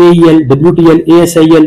KEL، WTL، ASIL،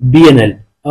BNL۔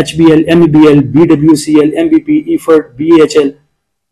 HBL، MEBL، BWCL، MBP، EFRT، BHL۔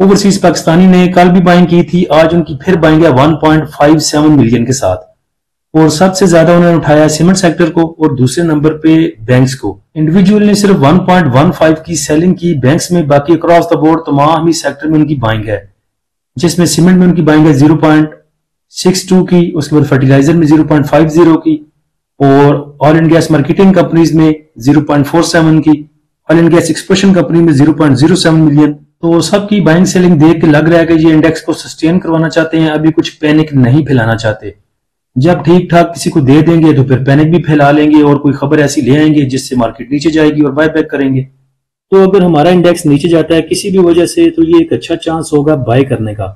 Overseas Pakistani ने कल भी buying की थी, आज उनकी फिर बाइंग है 1.57 मिलियन के साथ। और सबसे ज्यादा उन्होंने उठाया सीमेंट सेक्टर को और दूसरे नंबर पे बैंक्स को। इंडिविजुअल ने सिर्फ 1.15 की सेलिंग की बैंक्स में, बाकी अक्रॉस द बोर्ड तमाम ही सेक्टर में उनकी बाइंग है, जिसमें सीमेंट में उनकी बाइंग है 0.62 की, उसके बाद फर्टिलाइजर में 0.50 की, और oil and gas marketing companies में 0.47 की, oil and gas exploration company में 0.07 मिलियन। तो सबकी बाइंग सेलिंग देख के लग रहा है कि ये इंडेक्स को सस्टेन करवाना चाहते हैं, अभी कुछ पैनिक नहीं फैलाना चाहते। जब ठीक ठाक किसी को दे देंगे तो फिर पैनिक भी फैला लेंगे और कोई खबर ऐसी ले आएंगे जिससे मार्केट नीचे जाएगी और बाय बैक करेंगे। तो अगर हमारा इंडेक्स नीचे जाता है किसी भी वजह से तो ये एक अच्छा चांस होगा बाय करने का।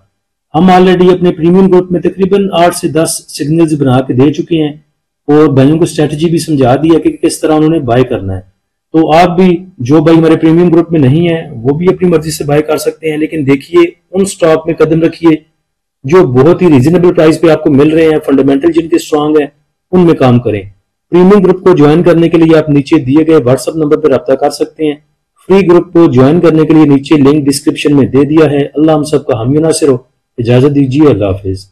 हम ऑलरेडी अपने प्रीमियम ग्रुप में तकरीबन 8 से 10 सिग्नल्स बना के दे चुके हैं और भाइयों को स्ट्रेटजी भी समझा दिया कि किस तरह उन्होंने बाय करना है। तो आप भी, जो भाई हमारे प्रीमियम ग्रुप में नहीं है, वो भी अपनी मर्जी से बाय कर सकते हैं, लेकिन देखिए उन स्टॉक में कदम रखिए जो बहुत ही रीजनेबल प्राइस पे आपको मिल रहे हैं, फंडामेंटल जिनके स्ट्रांग है, उनमें काम करें। प्रीमियम ग्रुप को ज्वाइन करने के लिए आप नीचे दिए गए व्हाट्सएप नंबर पर रब्ता कर सकते हैं। फ्री ग्रुप को ज्वाइन करने के लिए नीचे लिंक डिस्क्रिप्शन में दे दिया है। अल्लाह हम सबका हामी नासिर हो। इजाजत दीजिए, अल्लाह हाफिज।